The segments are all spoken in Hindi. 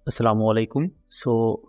अस्सलामुअलैकुम।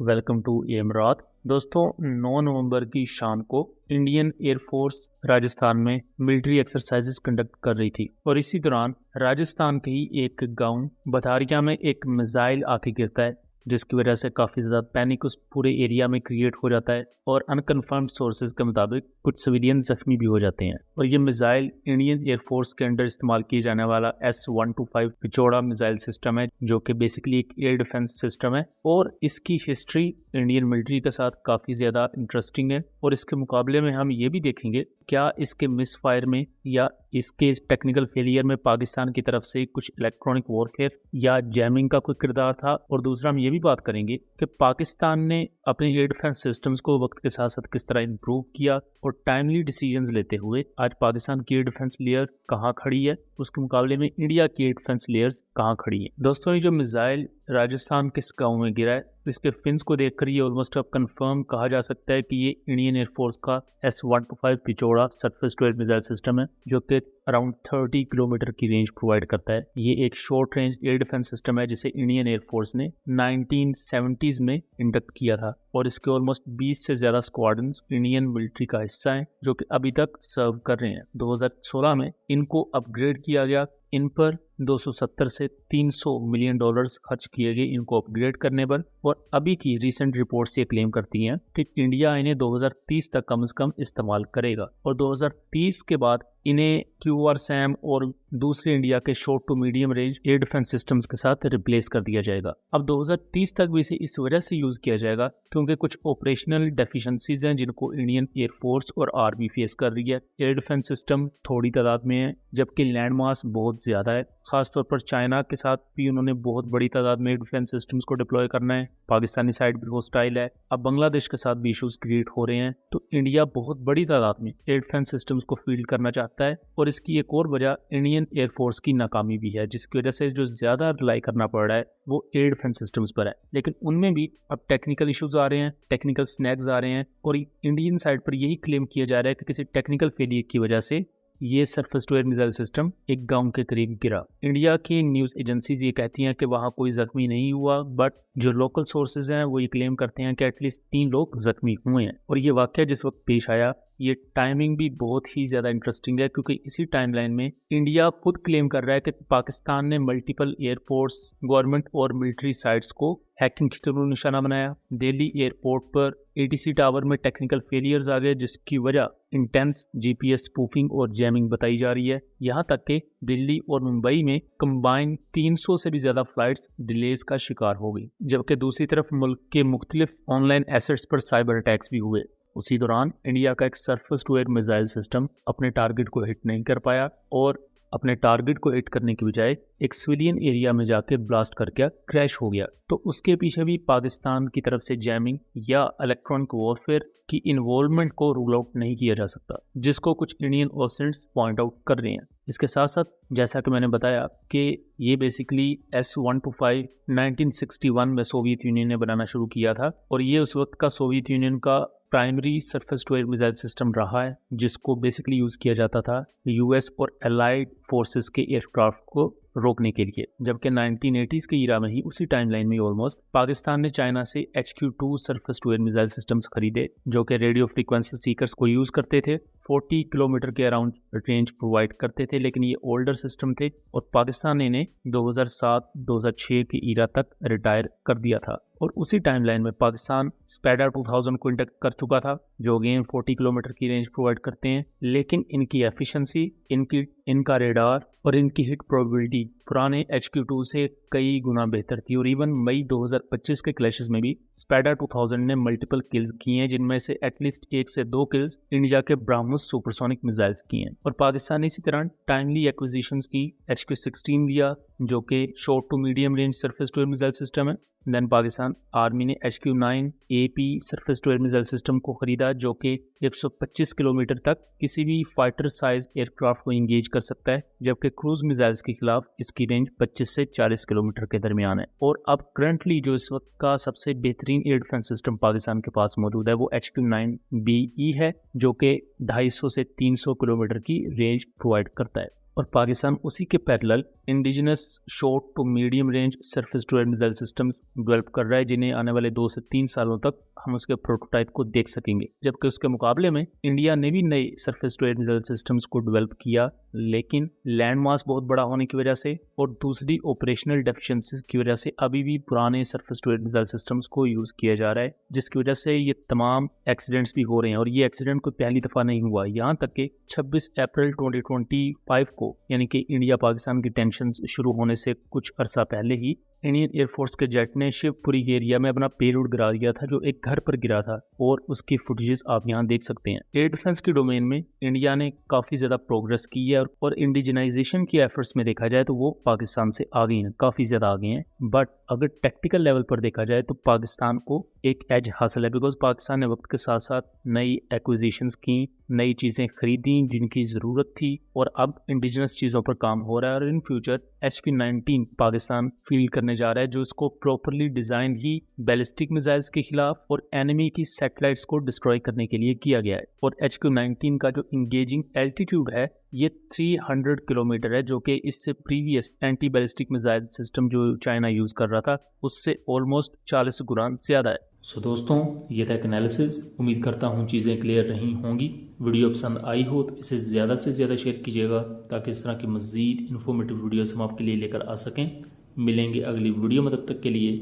वेलकम टू एमरात। दोस्तों, 9 नवंबर की शाम को इंडियन एयरफोर्स राजस्थान में मिलिट्री एक्सरसाइजेस कंडक्ट कर रही थी और इसी दौरान राजस्थान के ही एक गांव बथारिया में एक मिसाइल आके गिरता है, जिसकी वजह से काफ़ी ज़्यादा पैनिक उस पूरे एरिया में क्रिएट हो जाता है और अनकन्फर्म्ड सोर्सेज के मुताबिक कुछ सिविलियन जख्मी भी हो जाते हैं। और ये मिसाइल इंडियन एयरफोर्स के अंडर इस्तेमाल किए जाने वाला S-125 पिचोड़ा मिसाइल सिस्टम है, जो कि बेसिकली एक एयर डिफेंस सिस्टम है और इसकी हिस्ट्री इंडियन मिलिट्री के साथ काफ़ी ज़्यादा इंटरेस्टिंग है। और इसके मुकाबले में हम ये भी देखेंगे क्या इसके मिस फायर में या इसके टेक्निकल फेलियर में पाकिस्तान की तरफ से कुछ इलेक्ट्रॉनिक वॉरफेयर या जैमिंग का कोई किरदार था। और दूसरा हम ये भी बात करेंगे कि पाकिस्तान ने अपने एयर डिफेंस सिस्टम्स को वक्त के साथ साथ किस तरह इंप्रूव किया और टाइमली डिसीजंस लेते हुए आज पाकिस्तान की एयर डिफेंस लेयर कहाँ खड़ी है, उसके मुकाबले में इंडिया की एयर डिफेंस लेयर्स कहाँ खड़ी है। दोस्तों, ये जो मिसाइल राजस्थान के गांव में गिरा है, इसके फिन्स को देखकर ये ऑलमोस्ट अब कंफर्म कहा जा सकता है कि ये इंडियन एयरफोर्स का S-125 Pechora surface to air missile system है, जो कि अराउंड 30 किलोमीटर की रेंज प्रोवाइड करता है। ये एक short range air defence system है जिसे इंडियन एयरफोर्स ने 1970s में इंडक्ट किया था और इसके ऑलमोस्ट 20 से ज्यादा स्क्वाड्रन्स इंडियन मिलिट्री का हिस्सा हैं, जो कि अभी तक सर्व कर रहे हैं। 2016 में इनको अपग्रेड किया गया। इन पर 270 से 300 मिलियन डॉलर्स खर्च किए गए इनको अपग्रेड करने पर। और अभी की रीसेंट रिपोर्ट्स ये क्लेम करती हैं कि इंडिया इन्हें 2030 तक कम से कम इस्तेमाल करेगा और 2030 के बाद इन्हें QRSAM और दूसरे इंडिया के short to medium range air defence systems के साथ रिप्लेस कर दिया जाएगा। अब 2030 तक भी इसे इस वजह से यूज किया जाएगा क्योंकि कुछ ऑपरेशनल डेफिशिएंसीज हैं जिनको इंडियन एयरफोर्स और आर्मी फेस कर रही है। एयर डिफेंस सिस्टम थोड़ी तादाद में है जबकि लैंड मास बहुत ज्यादा है। खासतौर पर चाइना के साथ भी उन्होंने बहुत बड़ी तादाद में एयर डिफेंस सिस्टम्स को डिप्लॉय करना है। पाकिस्तानी साइड भी होस्टाइल है। अब बांग्लादेश के साथ भी इश्यूज क्रिएट हो रहे हैं, तो इंडिया बहुत बड़ी तादाद में एयर डिफेंस सिस्टम्स को फील्ड करना चाहता है। और इसकी एक और वजह इंडियन एयरफोर्स की नाकामी भी है, जिसकी वजह से जो ज्यादा रिलाई करना पड़ रहा है वो एयर डिफेंस सिस्टम्स पर है। लेकिन उनमें भी अब टेक्निकल इश्यूज आ रहे हैं, टेक्निकल स्नैग्स आ रहे हैं और इंडियन साइड पर यही क्लेम किया जा रहा है कि किसी टेक्निकल फेलियर की वजह से ये surface to air missile system एक गांव के करीब गिरा। इंडिया की न्यूज़ एजेंसीज ये कहती हैं कि वहाँ कोई जख्मी नहीं हुआ, बट जो लोकल सोर्सेज हैं वो ये क्लेम करते हैं कि एटलीस्ट 3 लोग जख्मी हुए हैं। और ये वाकया जिस वक्त पेश आया, ये टाइमिंग भी बहुत ही ज़्यादा इंटरेस्टिंग है क्योंकि इसी टाइमलाइन में इंडिया खुद क्लेम कर रहा है कि पाकिस्तान ने मल्टीपल एयरपोर्ट्स, गवर्नमेंट और मिलिट्री साइट्स को हैकिंग के थ्रू निशाना बनाया। दिल्ली एयरपोर्ट पर ATC टावर में टेक्निकल फेलियर्स आ गए, जिसकी वजह इंटेंस GPS स्पूफिंग और जैमिंग बताई जा रही है। यहाँ तक कि दिल्ली और मुंबई में कंबाइन 300 से भी ज़्यादा फ्लाइट्स डिलेज का शिकार हो गई, जबकि दूसरी तरफ मुल्क के मुख्तलिफ ऑनलाइन एसेट्स पर साइबर अटैक्स भी हुए। उसी दौरान इंडिया का एक surface to air missile system अपने टारगेट को हिट नहीं कर पाया और अपने टारगेट को हिट करने की बजाय एक सिविलियन एरिया में जाके ब्लास्ट करके क्रैश हो गया। तो उसके पीछे भी पाकिस्तान की तरफ से जैमिंग या इलेक्ट्रॉनिक वॉरफेयर की इन्वॉल्वमेंट को रूल आउट नहीं किया जा सकता, जिसको कुछ इंडियन ऑफिसर्स पॉइंट आउट कर रहे हैं। इसके साथ साथ जैसा कि मैंने बताया कि ये बेसिकली S-125 1961 में सोवियत यूनियन ने बनाना शुरू किया था और ये उस वक्त का सोवियत यूनियन का primary surface to air missile system रहा है, जिसको बेसिकली यूज किया जाता था US और एलाइड फोर्सेस के एयरक्राफ्ट को रोकने के लिए। जबकि 1980s के ईरा में ही उसी टाइमलाइन में ऑलमोस्ट पाकिस्तान ने चाइना से HQ-2 surface to air missile systems खरीदे, जो कि रेडियो फ्रीक्वेंसी सीकर्स को यूज करते थे, 40 किलोमीटर के अराउंड रेंज प्रोवाइड करते थे। लेकिन ये ओल्डर सिस्टम थे और पाकिस्तान ने इन्हें 2007-2006 के ईरा तक रिटायर कर दिया था। और उसी टाइमलाइन में पाकिस्तान स्पैडा 2000 को इंडक्ट कर चुका था, जो अगेन 40 किलोमीटर की रेंज प्रोवाइड करते हैं। लेकिन इनकी एफिशिएंसी, इनका रेडार और इनकी हिट प्रोबेबिलिटी पुराने HQ-2 से कई गुना बेहतर थी। और इवन मई 2025 के क्लैशेस में भी स्पैडा 2000 ने मल्टीपल किल्स किए हैं, जिनमें से एटलीस्ट 1 से 2 किल्स इंडिया के ब्राह्मोस सुपरसोनिक मिसाइल्स किए हैं। और पाकिस्तान ने इसी तरह टाइमली एक्विजिशंस की। HQ-16 लिया, जो कि short to medium range surface to air missile system है। देन पाकिस्तान आर्मी ने HQ-9 AP surface to air missile system को खरीदा, जो कि 125 किलोमीटर तक किसी भी फाइटर साइज एयरक्राफ्ट को इंगेज कर सकता है, जबकि क्रूज मिसाइल्स के खिलाफ इसकी रेंज 25 से 40 किलोमीटर के दरमियान है। और अब करंटली जो इस वक्त का सबसे बेहतरीन एयर डिफेंस सिस्टम पाकिस्तान के पास मौजूद है वो HQ-9BE है, जो कि 250 से 300 किलोमीटर की रेंज प्रोवाइड करता है। और पाकिस्तान उसी के parallel indigenous short to medium range surface to air missile systems develop कर रहा है, जिन्हें आने वाले 2 से 3 सालों तक हम उसके प्रोटोटाइप को देख सकेंगे। जबकि उसके मुकाबले में इंडिया ने भी नए surface to air missile systems को डेवलप किया, लेकिन लैंड मास बहुत बड़ा होने की वजह से और दूसरी ऑपरेशनल डेफिशिएंसीज की वजह से अभी भी पुराने surface to air missile systems को यूज किया जा रहा है, जिसकी वजह से ये तमाम एक्सीडेंट्स भी हो रहे हैं। और ये एक्सीडेंट कोई पहली दफा नहीं हुआ, यहाँ तक कि 26 अप्रैल 2025 को, यानी कि इंडिया पाकिस्तान की टेंशन शुरू होने से कुछ अरसा पहले ही, इंडियन एयरफोर्स के जेट ने शिवपुरी एरिया में अपना पेलोड गिरा दिया था, जो एक घर पर गिरा था, और उसकी फुटेजेस आप यहाँ देख सकते हैं। एयर डिफेंस के डोमेन में इंडिया ने काफी ज्यादा प्रोग्रेस की है, और इंडिजिनाइजेशन की एफर्ट्स में देखा जाए तो वो पाकिस्तान से आगे हैं, काफी ज्यादा आगे हैं। बट अगर टेक्टिकल लेवल पर देखा जाए तो पाकिस्तान को एक एज हासिल है, बिकॉज पाकिस्तान ने वक्त के साथ साथ नई एक्विजिशंस की, नई चीजें खरीदी जिनकी जरूरत थी, और अब इंडिजिनस चीजों पर काम हो रहा है। और in future HP-19 Pakistan field करने जा रहा है, जो इसको प्रॉपरली डिजाइन ही बैलिस्टिक मिसाइल्स के खिलाफ और एनिमी की सैटेलाइट्स को डिस्ट्रॉय करने के लिए किया गया है। और HQ-19 का जो इंगेजिंग एल्टीट्यूड है ये 300 किलोमीटर है, जो कि इससे previous anti ballistic missile system जो चाइना यूज कर रहा था उससे ऑलमोस्ट 40 गुना ज्यादा है। सो दोस्तों, ये था एक एनालिसिस। उम्मीद करता हूँ चीज़ें क्लियर रही होंगी। वीडियो पसंद आई हो तो इसे ज़्यादा से ज़्यादा शेयर कीजिएगा, ताकि इस तरह की मज़ीद इन्फॉर्मेटिव वीडियोस हम आपके लिए लेकर आ सकें। मिलेंगे अगली वीडियो में, तब तक के लिए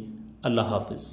अल्लाह हाफिज़।